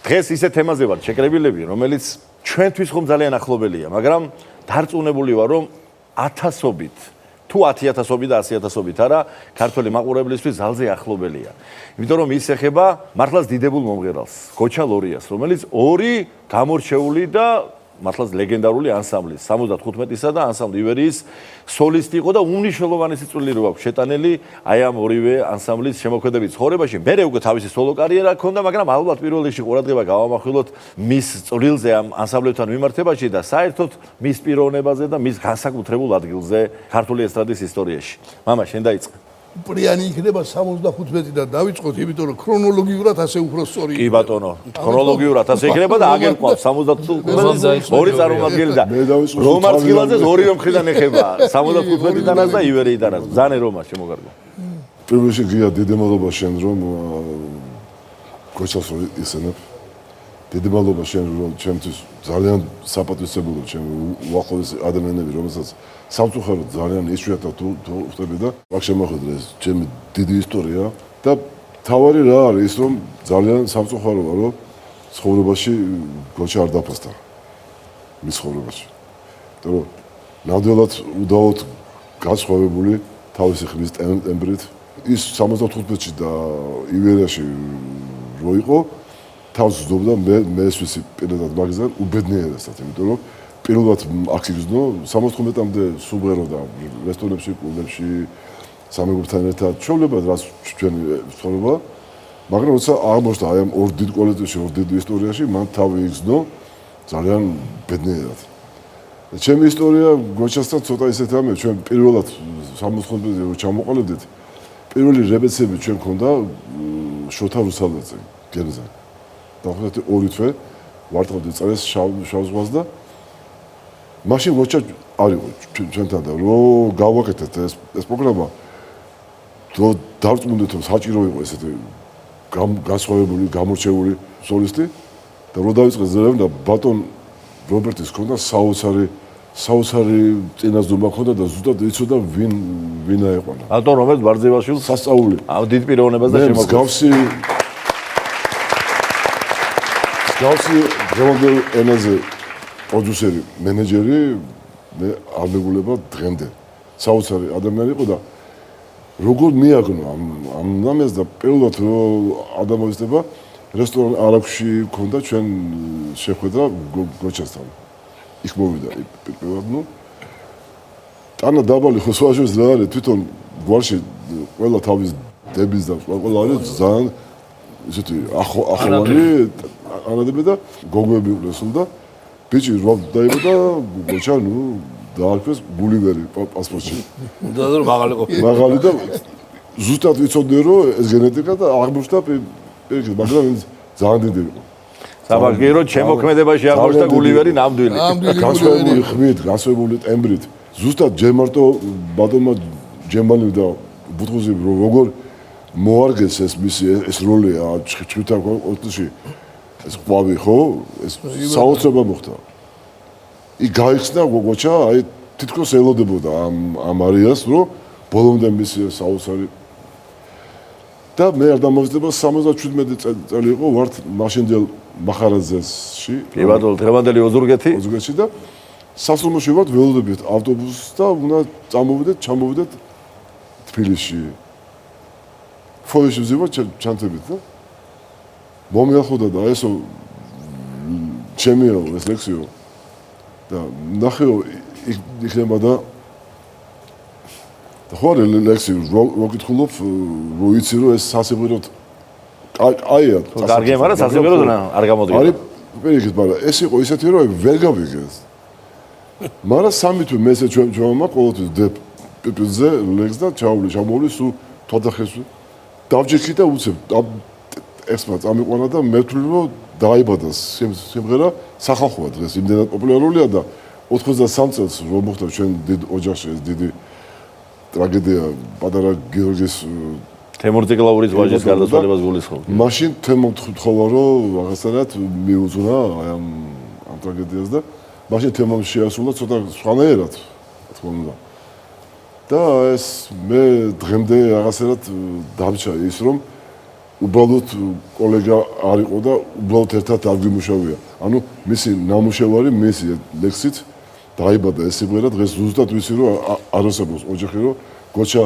დღეს ისეთ თემაზე ვარ შეკრებილები, რომელიც ჩვენთვის ხომ ძალიან ახლობელია, მაგრამ დარწმუნებული ვარ, რომ ათასობით თუ 10,000-ობით და 100,000-ობით არა, ქართველი მაყურებლისთვის ძალზე ახლობელია. იმიტომ რომ ის ეხება მართლაც დიდებულ მომღერალს, გოჩა ლორიას, რომელიც ორი გამორჩეული და მართლაც ლეგენდარული ანსამბლი 75-ისა და ანსამბლი ივერიის სოლისტი იყო და უმნიშვნელოვანესი წვლილი რო აქვს შეტანილი აი ამ ორივე ანსამბლის შემოქმედებით ცხოვრებაში. მე უკვე თავისი სოლო კარიერა ჰქონდა, მაგრამ ალბათ პირველ რიგში ყურადღება გავამახვილოთ მის წვლილზე ამ ანსამბლებთან მიმართებაში და საერთოდ მის პიროვნებაზე და მის განსაკუთრებულ ადგილზე ქართული ესტრადის ისტორიაში. მამა, შენ დაიწყე. პრიანი იქნება 75-დან დავიწყოთ, იმიტომ რომ ქრონოლოგიურად ასე უფრო სწორია. კი ბატონო, ქრონოლოგიურად ასე იქნება და აგერ ყავს 75 ორი წარმომადგენელი და რომარ სკილაძეს ორივე მხრიდან ეხება 75-დანაც და ივერიიდანაც. ბრძანე რომა შემოგარგო. პირველ რიგში გია დიდი მადლობა შენ რომ გოჩას ისენებ. დიდი მადლობა შენ რომ ჩემთვის ძალიან საპატრიოტებულო ჩემ უახლოესი ადამიანები რომელსაც სამწუხაროდ ძალიან იშვიათად თუ ხვდები და მაგ შემოხედა ეს ჩემი დიდი ისტორია და თავარი რა არის ის რომ ძალიან სამწუხაროა რომ ცხოვრებაში გოჩა არ დაფასდა მის ცხოვრებაში. იმიტომ რომ ნამდვილად უდაოდ განსხვავებული თავისი ხმის ტემპერით ის 75-ში და ივერიაში რო იყო თავს ზდობდა მე ესვისი პირადად მაგზან უბედნიერებსაც, იმიტომ რომ პირველად აქ იგრძნო 75-მდე სუბღეროდა რესტორნებში, კლუბებში, სამეგობრებთან ერთად ჩვეულებად რაც ჩვენი ცხოვრება, მაგრამ როცა აღმოჩნდა აი ამ ორ დიდ კოლექტივში, ორ დიდ ისტორიაში, მან თავი იგრძნო ძალიან ბედნიერად. ჩემი ისტორია გოჩასთან ცოტა ისეთია, მე ჩვენ პირველად 75-მდე რო ჩამოყალიბდით, პირველი რეპეტიციები ჩვენ ქონდა შოთა რუსალაძე, გერზა. დაახლოებით 2 თვე ვარტყავდი წერეს შავ ზღვას და მაშინ გოჩა არ იყო ჩვენთან და რო გავაკეთეთ ეს პროგრამა რო დარწმუნდით რომ საჭირო იყო ესეთი განსხვავებული გამორჩეული სოლისტი და რო დავიწყე ზრდამ და ბატონ რობერტის ქონდა საოცარი წინასწრობა ქონდა და ზუსტად იცოდა ვინ აეყვანა. ბატონ რომელ ბარძევაშვილს სასწაული. დიდ პიროვნებას და შემოგვიგავსი დღევანდელ ენაზე პროდიუსერი, მენეჯერი მე არ მეგულება დღემდე. საოცარი ადამიანი იყო და როგორ მიაგნო ამ ნამეს და პირველად რომ ადამიანებმა რესტორან არაქსში ქონდა ჩვენ შეხვედრა გოჩასთან. იქ მოვიდა პირველად ნუ ტანა დაბალი ხო სვაჟოს რა არის თვითონ გვარში ყველა თავის დების და ყველა არის ძალიან ისეთი ახლოვანი ანადები და გოგოები უყრესულ და ბიჭი რა დაიბადა გოჩა ნუ დაარქვეს გულივერი პასპორტში. და მაღალი ყოფილი. მაღალი და ზუსტად ვიცოდი რომ ეს გენეტიკა და აღმოჩნდა პირიქით, მაგრამ ძალიან დიდი იყო. საბაგირო შემოქმედებაში აღმოჩნდა გულივერი ნამდვილი. განსხვავებული ხმით, განსხვავებული ტემბრით. ზუსტად ჯერ მარტო ბატონმა ჯემბანი და ბუთღუზი როგორ მოარგეს ეს მისი ეს როლი ჩხიჩუთა კორტში ეს ყვავი ხო ეს საოცრება მოხდა. იქ გაიხსნა გოგოჩა აი თითქოს ელოდებოდა ამ არიას რომ ბოლომდე მისი საოცარი და მე არ დამოვიწყება 77 წელი იყო ვართ მაშინდელ მახარაძეში დღევანდელი ოზურგეთში და სასრომოში ვართ ველოდებით ავტობუსს და უნდა ჩამოვიდეთ თბილისში ფოიში ვზივარ ჩანთებით და მომიახოდა და ესო ჩემიო ეს ლექსიო და ნახეო იქნება და ხო ლექსიო რო გითხულობ რო იცი რომ ეს სასიყვარულოდ აია კარგია მაგრამ სასიყვარულოდ არ გამოდიოდა არის პირიქით მაგრამ ეს იყო ისეთი რომ ვერ გავიგეს მაგრამ სამი თვე მე ესე ჩვენ ყოველთვის პიპზე ლექს და ჩამოვლი სულ თვალდახეს დავჯექი და უცებ ესმა წამიყვანა და მე ვთვლი რომ დაიბადა სიმღერა სახალხოა დღეს იმდენად პოპულარულია და 83 წელს რომ მოხდა ჩვენ დიდ ოჯახში ეს დიდი ტრაგედია პატარა გიორგის თემურ ციკლაურის ვაჟის გარდაცვალებას გულისხმობ. მაშინ თემო თქვა რომ რაღაცნაირად მიუძღვნა აი ამ ტრაგედიას და მაშინ თემამ შეასრულა ცოტა სხვანაირად თქო უნდა. და ეს მე დღემდე რაღაცნაირად დამჭა ის რომ უბრალოდ კოლეგა არ იყო და უბრალოდ ერთად არ გვიმუშავია. ანუ მისი ნამუშევარი, მისი ლექსით დაიბადა ეს სიმღერა, დღეს ზუსტად ვიცი რომ არასაბოს ოჯახი რომ გოჩა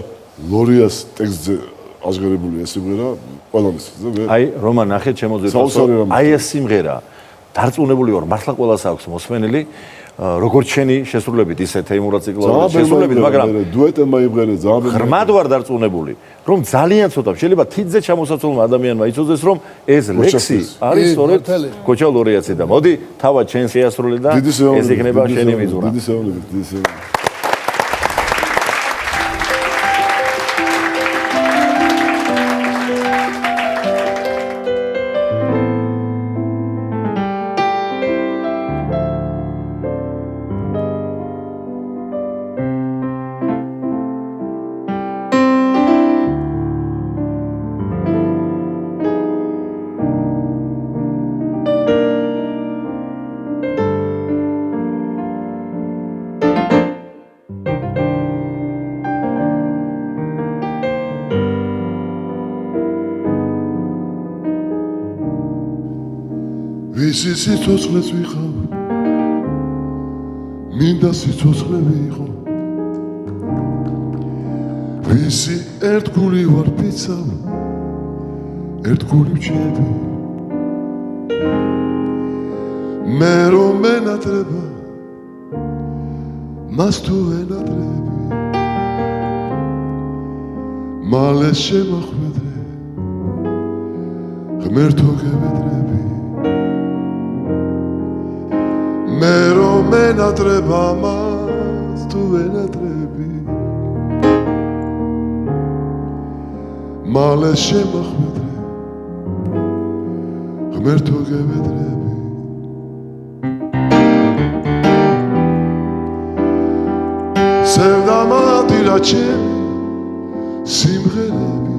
ლორიას ტექსტზე აღგერებული ეს სიმღერა ყველამის და აი რომან ნახეთ შემოძვირთო აი ეს სიმღერა დარწმუნებული ვარ მართლა ყველას აქვს მოსმენელი როგორც შენი შესრულებით ისე თეიმურად ციკლაურის შესრულებით მაგრამ დუეტი მაიმღერე ძალიან ღრმად ვარ დარწმუნებული რომ ძალიან ცოტა შეიძლება თითზე ჩამოსაცოლმა ადამიანმა იცოდეს რომ ეს ლექსი არის სწორედ გოჩა ლორიაცი და მოდი თავად ჩვენ შეასრულე და ეს იქნება შენი მიზურა დიდი სეონები დიდი სეონები ვისი სიცოცხლეც ვიხავ მინდა სიცოცხლე ვიყო ვისი ერთგული ვარ ფიცავ ერთგული ვჩნები მე რომ ენატრება მას თუ ენატრები მალე შემახვედრე ღმერთო გევედრები მე რომ ენატრება მას თუ ენატრები მალე შემახვედრე ღმერთო გევედრები სევდამადირა ჩემი სიმღერები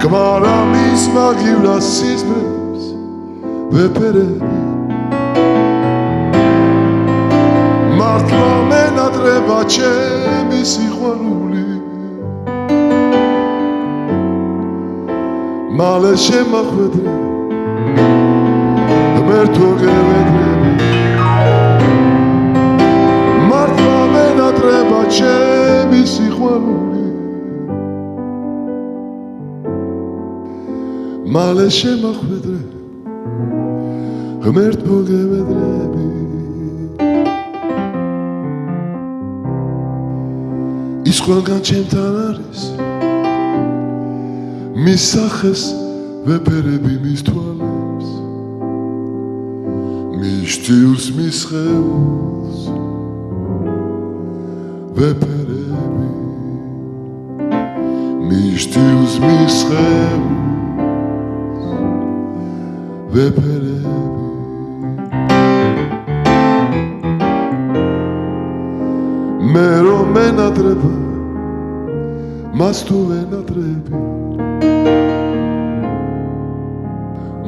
გმარა მის მაგივრა სიზმრებს ვეფერები მართლა მენატრება ჩემი სიყვარული მალე შემახვედრე ღმერთო გევედრები მართლა მენატრება ჩემი სიყვარული მალე შემახვედრე ღმერთო გევედრები ის ყველგან ჩემთან არის მის სახეს ვეფერები მის თვალებს მის შთიულს მის სხეულს ვეფერები მის შთიულს მის სხეულს ვეფერები მე რომ ენატრება მას თუ ენატრები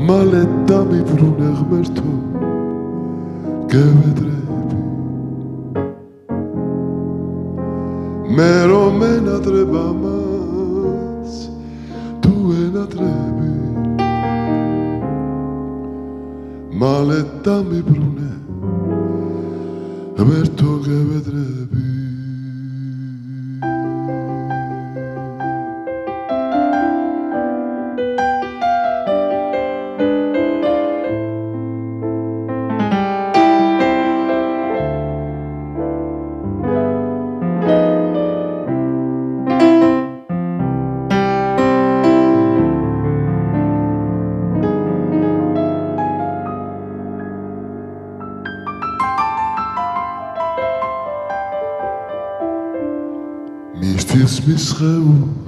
მალე დამიბრუნე ღმერთო გევედრები მე რომ ენატრება მას თუ ენატრები მალე დამიბრუნე ღმერთო გევედრები მის სხეულს